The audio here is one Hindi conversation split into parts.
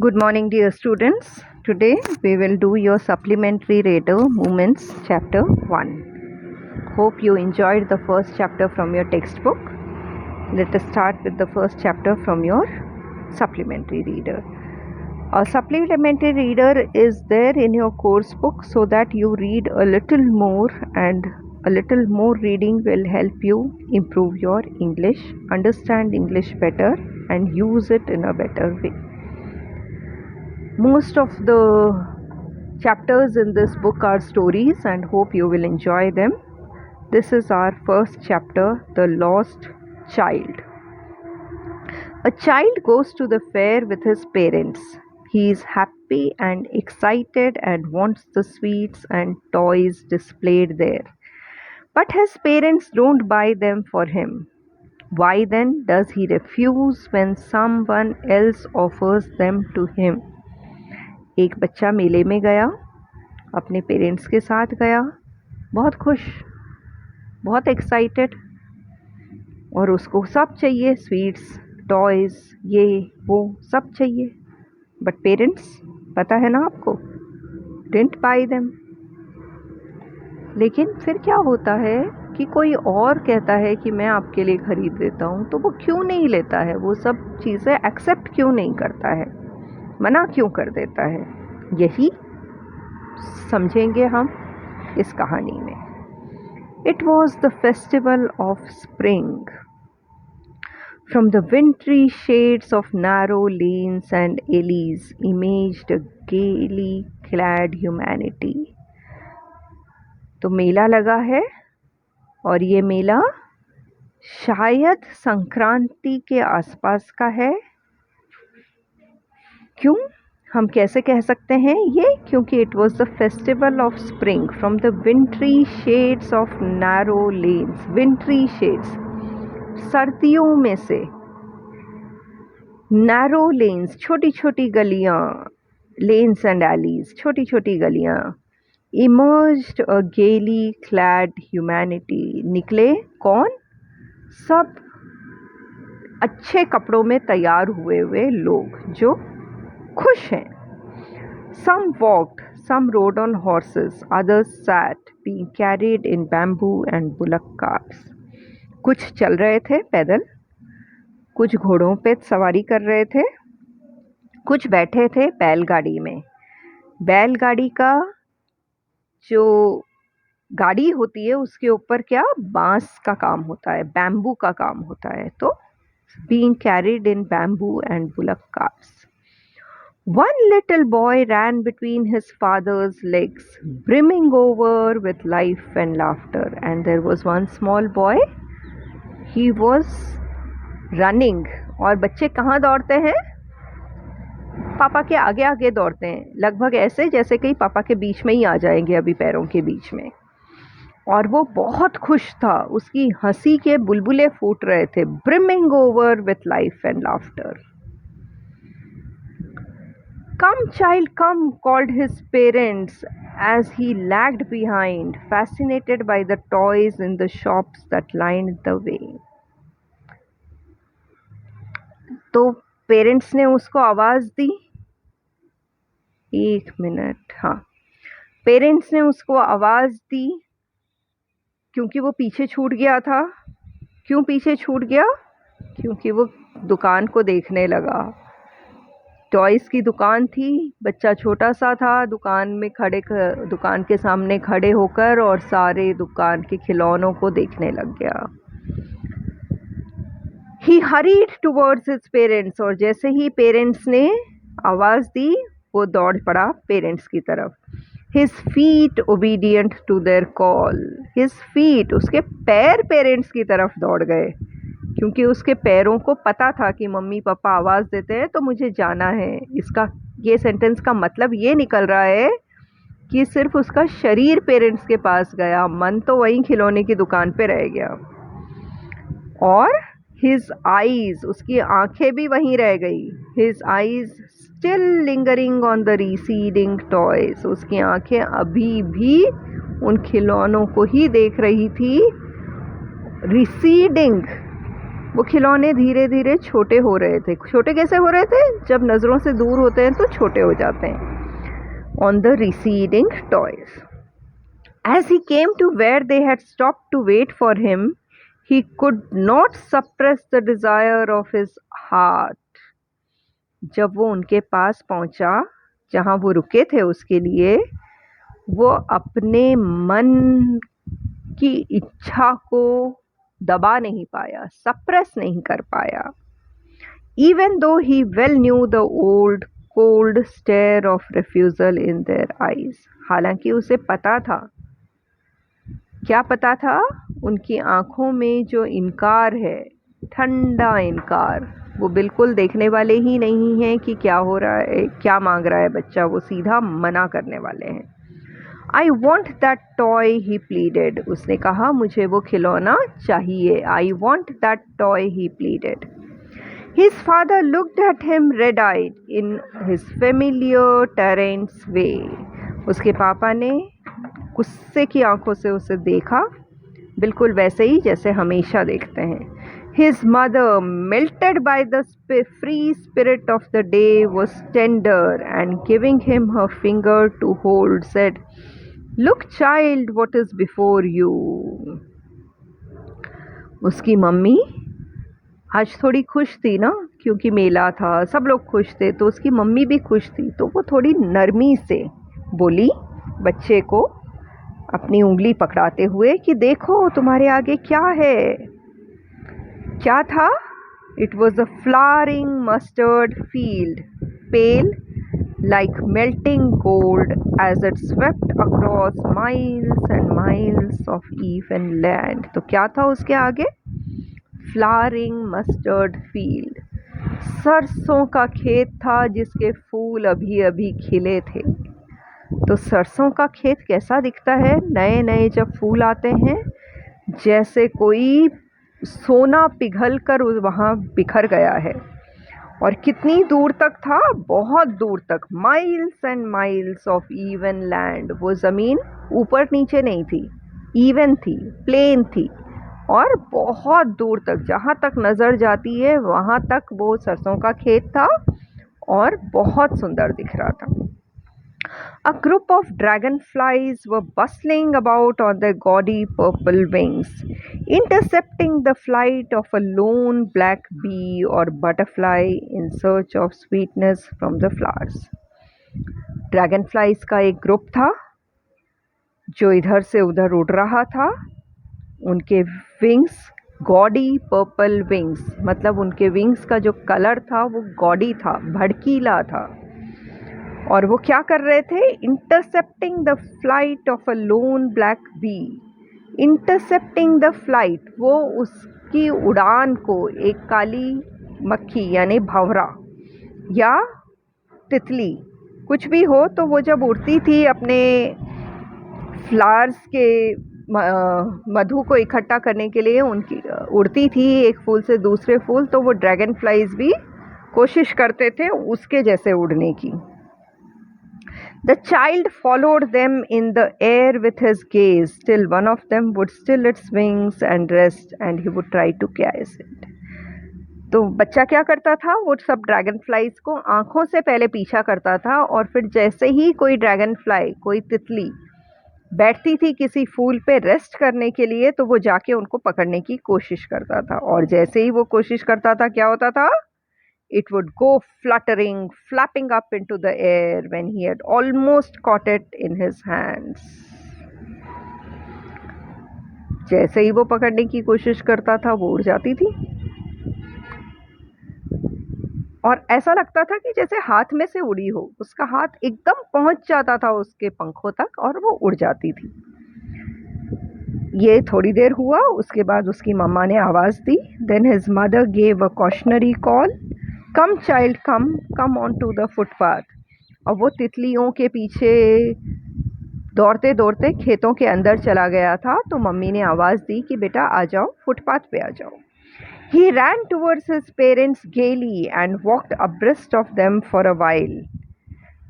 Good morning, dear students. Today we will do your supplementary reader movements chapter 1. Hope you enjoyed the first chapter from your textbook. Let us start with the first chapter from your supplementary reader. A supplementary reader is there in your course book so that you read a little more, and a little more reading will help you improve your English, understand English better, and use it in a better way. Most of the chapters in this book are stories and hope you will enjoy them. This is our first chapter, The Lost Child. A child goes to the fair with his parents. He is happy and excited and wants the sweets and toys displayed there. But his parents don't buy them for him. Why then does he refuse when someone else offers them to him? एक बच्चा मेले में गया, अपने पेरेंट्स के साथ गया, बहुत खुश, बहुत एक्साइटेड, और उसको सब चाहिए, स्वीट्स, टॉयज़, ये वो सब चाहिए. बट पेरेंट्स, पता है ना आपको, डिडंट बाय देम. लेकिन फिर क्या होता है कि कोई और कहता है कि मैं आपके लिए ख़रीद देता हूँ, तो वो क्यों नहीं लेता है? वो सब चीज़ें एक्सेप्ट क्यों नहीं करता है? मना क्यों कर देता है? यही समझेंगे हम इस कहानी में. It was the festival of spring. From the wintry shades of narrow lanes and alleys imaged a gaily clad humanity. तो मेला लगा है, और ये मेला शायद संक्रांति के आसपास का है. क्यों हम कैसे कह सकते हैं ये? क्योंकि it was the festival of spring. From the विंट्री shades of narrow lens. विंट्री shades, सर्दियों में से. नैरो लेन्स, छोटी छोटी गलियां. लेन्स एंड एलीज, छोटी छोटी गलियां. इमर्ज्ड अ गेली क्लैड ह्यूमैनिटी. निकले कौन? सब अच्छे कपड़ों में तैयार हुए हुए लोग जो खुश हैं. Some walked, some rode on horses, others sat, being carried in bamboo and bullock carts. कुछ चल रहे थे पैदल, कुछ घोड़ों पे सवारी कर रहे थे, कुछ बैठे थे बैलगाड़ी में. बैलगाड़ी का जो गाड़ी होती है उसके ऊपर क्या, बांस का काम होता है, बैम्बू का काम होता है. तो being carried in bamboo and bullock carts. One little boy ran between his father's legs, brimming over with life and laughter. And there was one small boy. He was running. और बच्चे कहाँ दौड़ते हैं? पापा के आगे आगे दौड़ते हैं, लगभग ऐसे जैसे कि पापा के बीच में ही आ जाएंगे, अभी पैरों के बीच में. और वो बहुत खुश था, उसकी हंसी के बुलबुले फूट रहे थे. Brimming over with life and laughter. Come, child, come, called his parents as he lagged behind, fascinated by the toys in the shops that lined the way. तो पेरेंट्स ने उसको आवाज़ दी. एक मिनट, हाँ, पेरेंट्स ने उसको आवाज़ दी क्योंकि वो पीछे छूट गया था. क्यों पीछे छूट गया? क्योंकि वो दुकान को देखने लगा. टॉयज़ की दुकान थी, बच्चा छोटा सा था, दुकान के सामने खड़े होकर और सारे दुकान के खिलौनों को देखने लग गया. He hurried towards his parents. और जैसे ही पेरेंट्स ने आवाज़ दी, वो दौड़ पड़ा पेरेंट्स की तरफ. His feet obedient to their call. His feet, उसके पैर पेरेंट्स की तरफ दौड़ गए, क्योंकि उसके पैरों को पता था कि मम्मी पापा आवाज़ देते हैं तो मुझे जाना है. इसका ये सेंटेंस का मतलब ये निकल रहा है कि सिर्फ उसका शरीर पेरेंट्स के पास गया, मन तो वहीं खिलौने की दुकान पे रह गया. और हिज आईज, उसकी आंखें भी वहीं रह गई. His eyes still lingering on the receding toys. उसकी आंखें अभी भी उन खिलौनों को ही देख रही थी. रिसीडिंग, वो खिलौने धीरे धीरे छोटे हो रहे थे। छोटे कैसे हो रहे थे? जब नज़रों से दूर होते हैं तो छोटे हो जाते हैं। On the receding toys. As he came to where they had stopped to wait for him, he could not suppress the desire of his heart. जब वो उनके पास पहुंचा जहां वो रुके थे उसके लिए, वो अपने मन की इच्छा को दबा नहीं पाया, सप्रेस नहीं कर पाया। Even though he well knew the old cold stare of refusal in their eyes. हालांकि उसे पता था, क्या पता था? उनकी आंखों में जो इनकार है, ठंडा इनकार, वो बिल्कुल देखने वाले ही नहीं हैं कि क्या हो रहा है, क्या मांग रहा है बच्चा। वो सीधा मना करने वाले हैं। I want that toy, he pleaded. उसने कहा मुझे वो खिलौना चाहिए। I want that toy, he pleaded. His father looked at him red-eyed in his familiar Terence way. उसके पापा ने गुस्से की आंखों से उसे देखा, बिल्कुल वैसे ही जैसे हमेशा देखते हैं। His mother, melted by the free spirit of the day, was tender and giving him her finger to hold, said, "Look, child, what is before you." उसकी मम्मी आज थोड़ी खुश थी ना, क्योंकि मेला था, सब लोग खुश थे, तो उसकी मम्मी भी खुश थी। तो वो थोड़ी नरमी से बोली बच्चे को, अपनी उंगली पकड़ाते हुए, कि देखो तुम्हारे आगे क्या है। क्या था? It was a flowering mustard field, pale like melting gold as it swept across miles and miles of even land. तो क्या था उसके आगे? फ्लावरिंग मस्टर्ड फील्ड, सरसों का खेत था जिसके फूल अभी अभी खिले थे। तो सरसों का खेत कैसा दिखता है नए नए जब फूल आते हैं? जैसे कोई सोना पिघल कर वहाँ बिखर गया है। और कितनी दूर तक था? बहुत दूर तक, miles and miles of even land. वो ज़मीन ऊपर नीचे नहीं थी, इवन थी, प्लेन थी, और बहुत दूर तक, जहाँ तक नज़र जाती है वहाँ तक वो सरसों का खेत था और बहुत सुंदर दिख रहा था। A group of dragonflies were bustling about on their gaudy purple wings, intercepting the flight of a lone black bee or butterfly in search of sweetness from the flowers. ड्रैगनफ्लाइज का एक ग्रुप था जो इधर से उधर उड़ रहा था। उनके विंग्स, गॉडी पर्पल विंग्स, मतलब उनके विंग्स का जो कलर था वो गॉडी था, भड़कीला था। और वो क्या कर रहे थे? Intercepting the flight of a lone black bee. Intercepting the flight, वो उसकी उड़ान को, एक काली मक्खी यानी भंवरा या तितली, कुछ भी हो, तो वो जब उड़ती थी अपने फ्लावर्स के मधु को इकट्ठा करने के लिए, उनकी उड़ती थी एक फूल से दूसरे फूल, तो वो ड्रैगन फ्लाइज भी कोशिश करते थे उसके जैसे उड़ने की। The child followed them in the air with his gaze, till one of them would still its wings and rest, and he would try to catch it. तो बच्चा क्या करता था? वो सब ड्रैगन फ्लाइज को आँखों से पहले पीछा करता था, और फिर जैसे ही कोई ड्रैगन फ्लाई, कोई तितली बैठती थी किसी फूल पे रेस्ट करने के लिए, तो वो जाके उनको पकड़ने की कोशिश करता था। और जैसे ही वो कोशिश करता था, क्या होता था? It would go fluttering, flapping up into the air when he had almost caught it in his hands. जैसे ही वो पकड़ने की कोशिश करता था, वो उड़ जाती थी, और ऐसा लगता था कि जैसे हाथ में से उड़ी हो। उसका हाथ एकदम पहुंच जाता था उसके पंखों तक और वो उड़ जाती थी। ये थोड़ी देर हुआ, उसके बाद उसकी मम्मा ने आवाज़ दी। Then his mother gave a cautionary call. Come child, come on to the footpath. और वो तितलियों के पीछे दौड़ते दौड़ते खेतों के अंदर चला गया था। तो मम्मी ने आवाज़ दी कि बेटा आ जाओ, फुटपाथ पे आ जाओ। He ran towards his parents gaily and walked abreast of them for a while,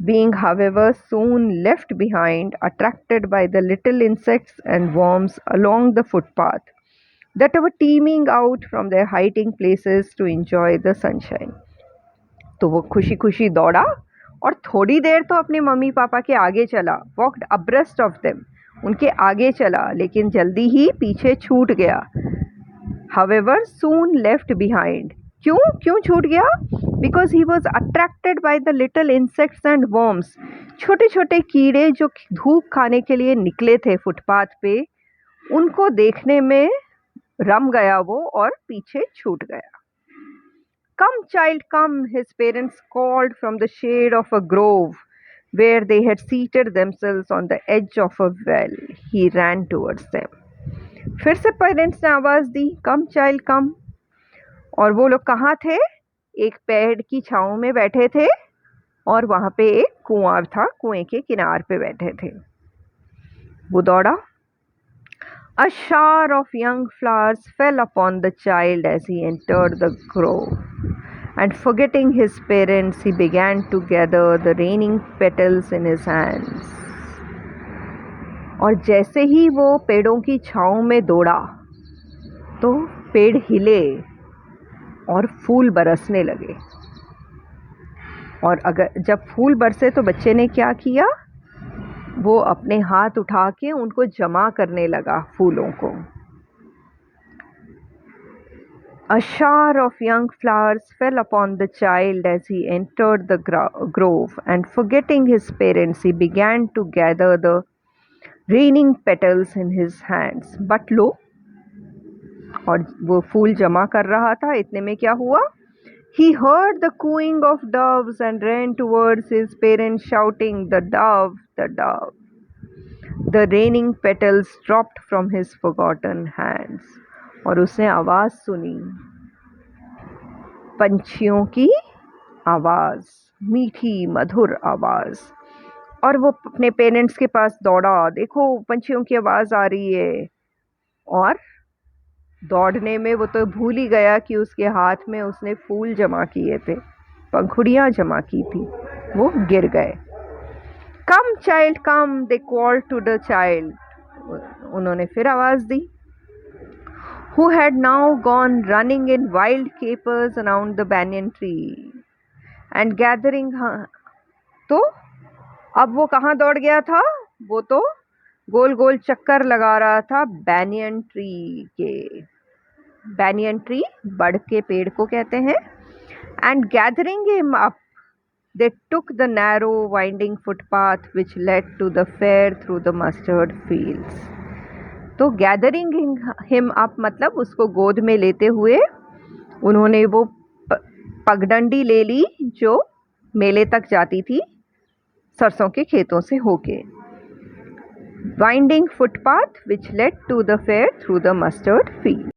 being however soon left behind, attracted by the little insects and worms along the footpath, that were teeming out from their hiding places to enjoy the sunshine. तो वो खुशी खुशी दौड़ा और थोड़ी देर तो अपने मम्मी पापा के आगे चला, वॉक्ड अब्रेस्ट ऑफ देम, उनके आगे चला, लेकिन जल्दी ही पीछे छूट गया. However, soon left behind. क्यों छूट गया? Because he was attracted by the little insects and worms. छोटे छोटे कीड़े जो धूप खाने के लिए निकले थे फुटपाथ पे, उनको देखने में रम गया वो और पीछे छूट गया. Come child come, his parents called from the shade of a grove where they had seated themselves on the edge of a well. He ran towards them. फिर से पेरेंट्स ने आवाज दी, कम चाइल्ड कम. और वो लोग कहाँ थे? एक पेड़ की छांव में बैठे थे और वहां पे एक कुआं था, कुएं के किनार पे बैठे थे. वो दौड़ा. A shower of young flowers fell upon the child as he entered the grove, and forgetting his parents, he began to gather the raining petals in his hands. और जैसे ही वो पेड़ों की छांव में दौड़ा तो पेड़ हिले और फूल बरसने लगे. और अगर जब फूल बरसे तो बच्चे ने क्या किया? वो अपने हाथ उठा के उनको जमा करने लगा, फूलों को. A shower of young flowers fell upon the child as he entered the grove, and forgetting his parents, he began to gather the raining petals in his hands. But लो, और वो फूल जमा कर रहा था, इतने में क्या हुआ? He heard the cooing of doves and ran towards his parents shouting, the dove, the dove. The raining petals dropped from his forgotten hands. और उसने आवाज सुनी, पंछियों की आवाज, मीठी मधुर आवाज. और वो अपने पेरेंट्स के पास दौड़ा, देखो पंछियों की आवाज आ रही है. और दौड़ने में वो तो भूल ही गया कि उसके हाथ में उसने फूल जमा किए थे, पंखुड़ियां जमा की थी. वो गिर गए. Come child come, they called to the child. उन्होंने फिर आवाज दी. Who had now gone running in wild capers around the banyan tree and gathering. तो अब वो कहाँ दौड़ गया था? वो तो गोल गोल चक्कर लगा रहा था बैनियन ट्री के. बैनियन ट्री बड़ के पेड़ को कहते हैं. And gathering him up, they took the narrow winding footpath which led to the fair through the mustard fields. तो गैदरिंग हिम अप मतलब उसको गोद में लेते हुए उन्होंने वो पगडंडी ले ली जो मेले तक जाती थी सरसों के खेतों से होके. Winding footpath which led to the fair through the mustard field.